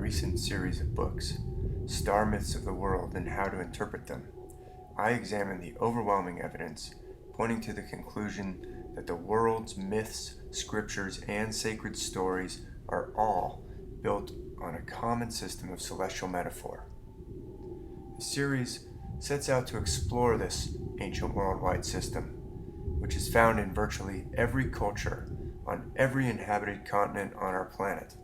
recent series of books, Star Myths of the World and How to Interpret Them, I examine the overwhelming evidence pointing to the conclusion that the world's myths, scriptures, and sacred stories are all built on a common system of celestial metaphor. The series sets out to explore this ancient worldwide system, which is found in virtually every culture on every inhabited continent on our planet,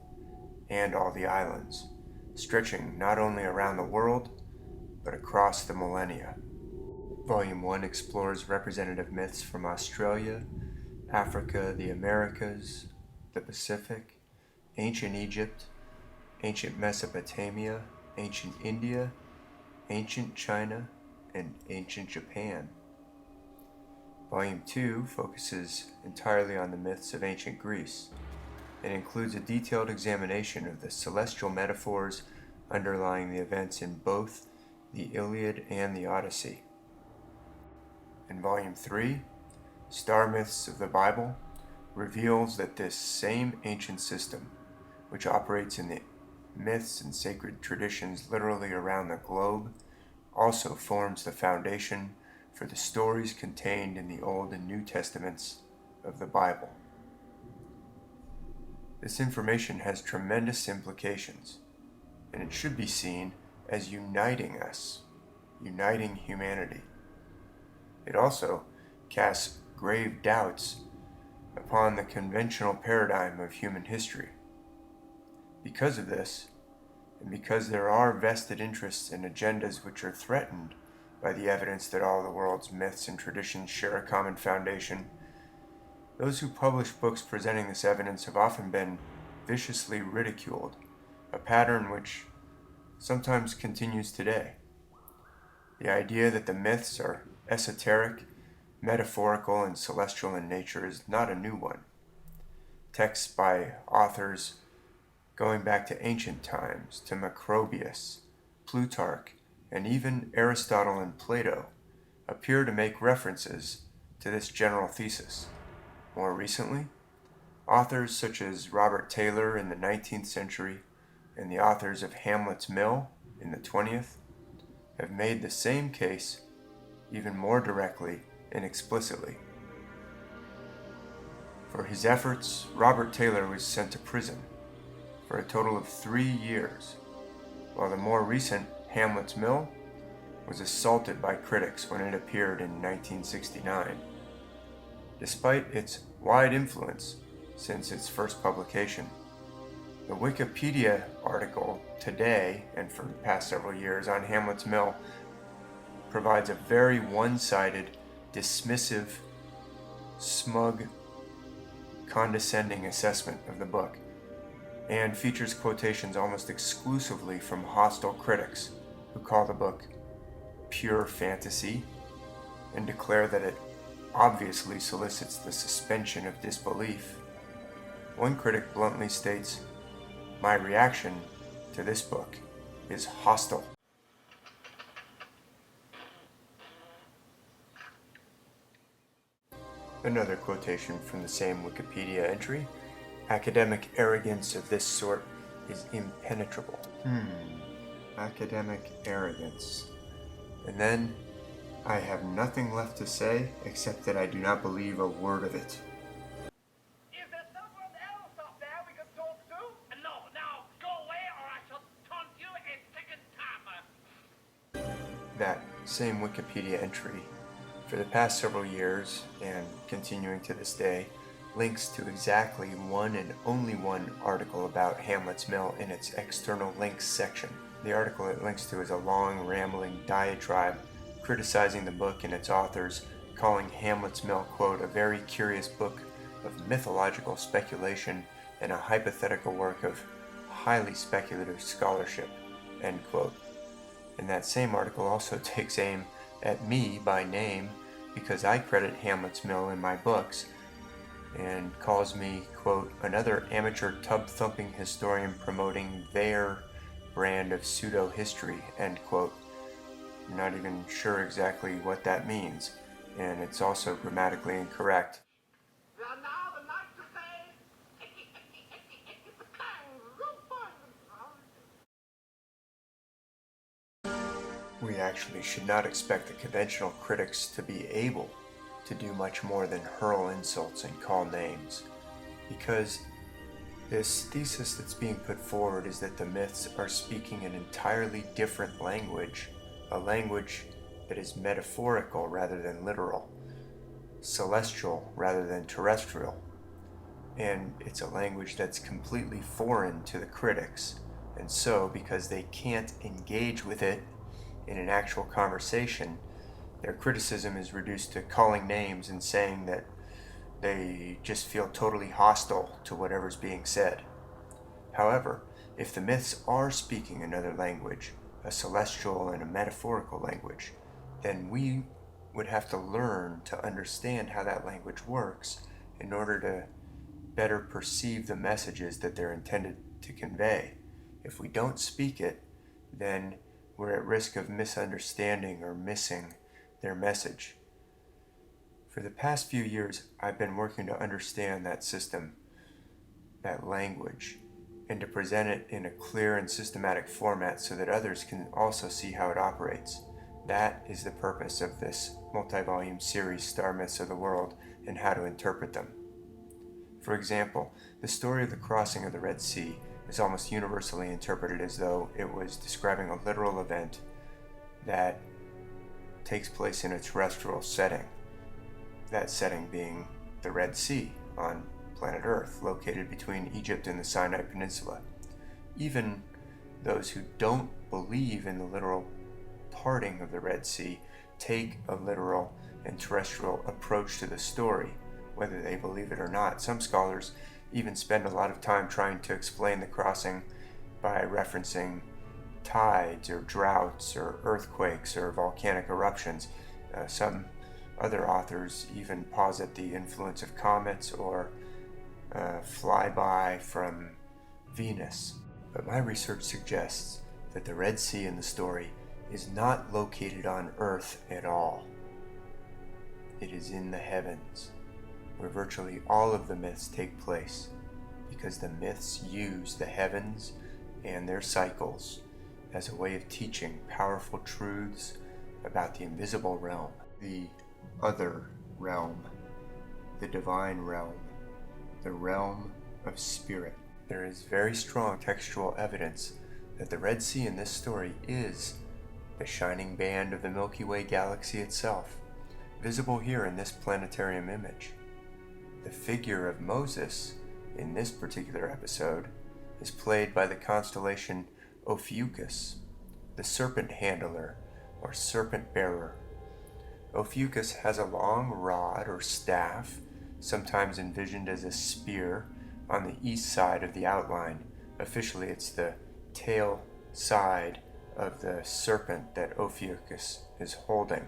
and all the islands, stretching not only around the world, but across the millennia. Volume 1 explores representative myths from Australia, Africa, the Americas, the Pacific, ancient Egypt, ancient Mesopotamia, ancient India, ancient China, and ancient Japan. Volume 2 focuses entirely on the myths of ancient Greece and includes a detailed examination of the celestial metaphors underlying the events in both the Iliad and the Odyssey. In Volume 3, Star Myths of the Bible reveals that this same ancient system, which operates in the myths and sacred traditions literally around the globe, also forms the foundation for the stories contained in the Old and New Testaments of the Bible. This information has tremendous implications, and it should be seen as uniting us, uniting humanity. It also casts grave doubts upon the conventional paradigm of human history. Because of this, and because there are vested interests and agendas which are threatened by the evidence that all the world's myths and traditions share a common foundation, those who publish books presenting this evidence have often been viciously ridiculed, a pattern which sometimes continues today. The idea that the myths are esoteric, metaphorical, and celestial in nature is not a new one. Texts by authors going back to ancient times, to Macrobius, Plutarch, and even Aristotle and Plato appear to make references to this general thesis. More recently, authors such as Robert Taylor in the 19th century and the authors of Hamlet's Mill in the 20th have made the same case even more directly and explicitly. For his efforts, Robert Taylor was sent to prison for a total of 3 years, while the more recent Hamlet's Mill was assaulted by critics when it appeared in 1969. Despite its wide influence since its first publication, the Wikipedia article today, and for the past several years, on Hamlet's Mill provides a very one-sided, dismissive, smug, condescending assessment of the book, and features quotations almost exclusively from hostile critics who call the book pure fantasy and declare that it obviously solicits the suspension of disbelief. One critic bluntly states, "My reaction to this book is hostile." Another quotation from the same Wikipedia entry, "Academic arrogance of this sort is impenetrable." Academic arrogance. And then, "I have nothing left to say except that I do not believe a word of it." Is there someone else up there we can talk to? No, now go away or I shall taunt you a second time. That same Wikipedia entry, for the past several years and continuing to this day, links to exactly one and only one article about Hamlet's Mill in its external links section. The article it links to is a long, rambling diatribe criticizing the book and its authors, calling Hamlet's Mill, quote, "a very curious book of mythological speculation and a hypothetical work of highly speculative scholarship," end quote. And that same article also takes aim at me by name because I credit Hamlet's Mill in my books, and calls me, quote, "another amateur tub-thumping historian promoting their brand of pseudo-history," end quote. I'm not even sure exactly what that means, and it's also grammatically incorrect. Now the night to say We actually should not expect the conventional critics to be able to do much more than hurl insults and call names, because this thesis that's being put forward is that the myths are speaking an entirely different language, a language that is metaphorical rather than literal, celestial rather than terrestrial, and it's a language that's completely foreign to the critics, and so because they can't engage with it in an actual conversation, their criticism is reduced to calling names and saying that they just feel totally hostile to whatever's being said. However, if the myths are speaking another language, a celestial and a metaphorical language, then we would have to learn to understand how that language works in order to better perceive the messages that they're intended to convey. If we don't speak it, then we're at risk of misunderstanding or missing their message. For the past few years, I've been working to understand that system, that language, and to present it in a clear and systematic format so that others can also see how it operates. That is the purpose of this multi-volume series, Star Myths of the World, and how to interpret them. For example, the story of the crossing of the Red Sea is almost universally interpreted as though it was describing a literal event that takes place in a terrestrial setting, that setting being the Red Sea on planet Earth, located between Egypt and the Sinai Peninsula. Even those who don't believe in the literal parting of the Red Sea take a literal and terrestrial approach to the story, whether they believe it or not. Some scholars even spend a lot of time trying to explain the crossing by referencing tides or droughts or earthquakes or volcanic eruptions. Some other authors even posit the influence of comets or flyby from Venus. But my research suggests that the Red Sea in the story is not located on Earth at all. It is in the heavens, where virtually all of the myths take place, because the myths use the heavens and their cycles as a way of teaching powerful truths about the invisible realm, the other realm, the divine realm, the realm of spirit. There is very strong textual evidence that the Red Sea in this story is the shining band of the Milky Way galaxy itself, visible here in this planetarium image. The figure of Moses in this particular episode is played by the constellation Ophiuchus, the serpent handler or serpent bearer. Ophiuchus has a long rod or staff, sometimes envisioned as a spear, on the east side of the outline. Officially, it's the tail side of the serpent that Ophiuchus is holding.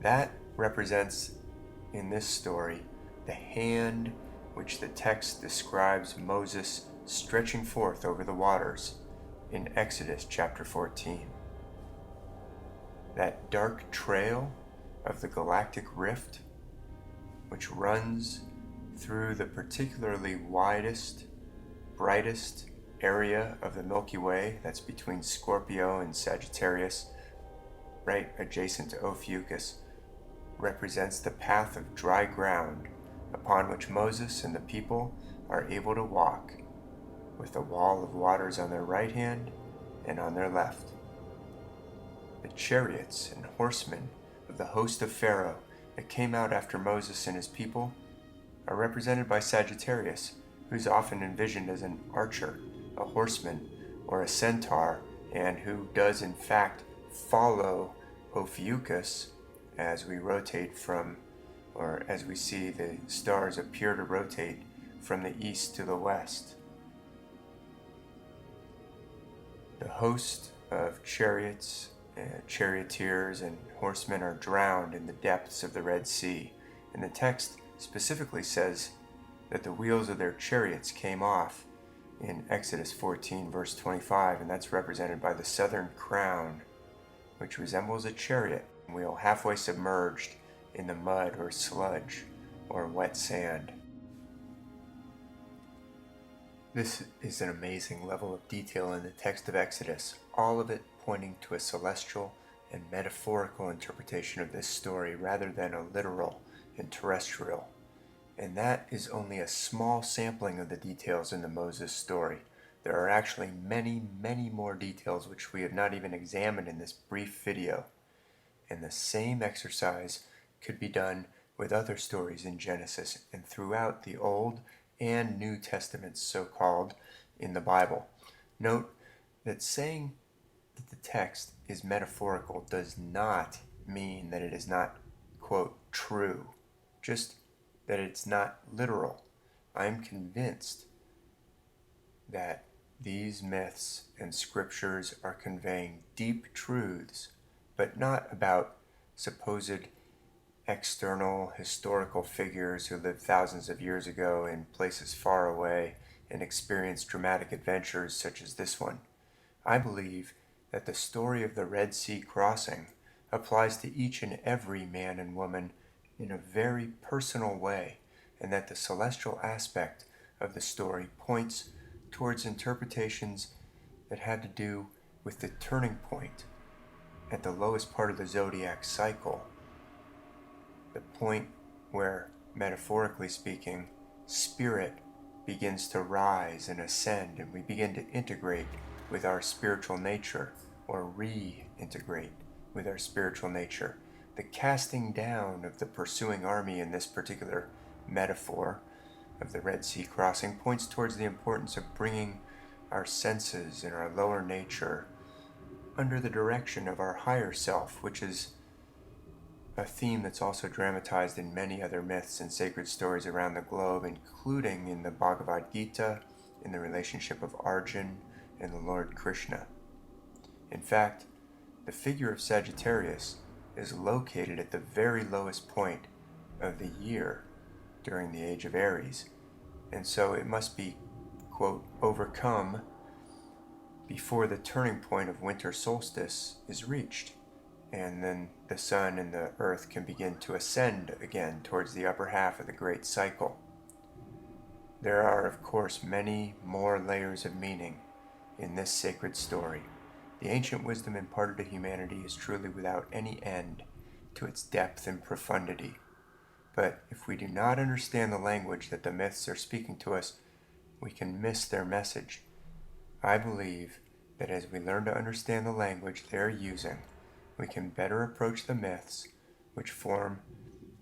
That represents, in this story, the hand which the text describes Moses stretching forth over the waters in Exodus chapter 14. That dark trail of the galactic rift, which runs through the particularly widest, brightest area of the Milky Way, that's between Scorpio and Sagittarius, right adjacent to Ophiuchus, represents the path of dry ground upon which Moses and the people are able to walk, with a wall of waters on their right hand and on their left. The chariots and horsemen of the host of Pharaoh that came out after Moses and his people are represented by Sagittarius, who's often envisioned as an archer, a horseman, or a centaur, and who does in fact follow Ophiuchus as we rotate from, or as we see the stars appear to rotate from the east to the west. The host of chariots, charioteers, and horsemen are drowned in the depths of the Red Sea, and the text specifically says that the wheels of their chariots came off in Exodus 14 verse 25, and that's represented by the southern crown, which resembles a chariot wheel halfway submerged in the mud or sludge or wet sand. This is an amazing level of detail in the text of Exodus, all of it pointing to a celestial and metaphorical interpretation of this story rather than a literal and terrestrial. And that is only a small sampling of the details in the Moses story. There are actually many, many more details which we have not even examined in this brief video. And the same exercise could be done with other stories in Genesis and throughout the Old and New Testaments, so-called, in the Bible. Note that saying that the text is metaphorical does not mean that it is not, quote, true, just that it's not literal. I'm convinced that these myths and scriptures are conveying deep truths, but not about supposed external historical figures who lived thousands of years ago in places far away and experienced dramatic adventures such as this one. I believe that the story of the Red Sea crossing applies to each and every man and woman in a very personal way, and that the celestial aspect of the story points towards interpretations that had to do with the turning point at the lowest part of the zodiac cycle, the point where, metaphorically speaking, spirit begins to rise and ascend, and we begin to integrate with our spiritual nature, or reintegrate with our spiritual nature. The casting down of the pursuing army in this particular metaphor of the Red Sea crossing points towards the importance of bringing our senses and our lower nature under the direction of our higher self, which is a theme that's also dramatized in many other myths and sacred stories around the globe, including in the Bhagavad Gita, in the relationship of Arjun and the Lord Krishna. In fact, the figure of Sagittarius is located at the very lowest point of the year during the age of Aries, and so it must be, quote, overcome before the turning point of winter solstice is reached, and then the sun and the earth can begin to ascend again towards the upper half of the great cycle. There are, of course, many more layers of meaning in this sacred story. The ancient wisdom imparted to humanity is truly without any end to its depth and profundity. But if we do not understand the language that the myths are speaking to us, we can miss their message. I believe that as we learn to understand the language they're using, we can better approach the myths, which form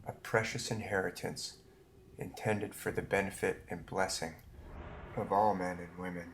a precious inheritance intended for the benefit and blessing of all men and women.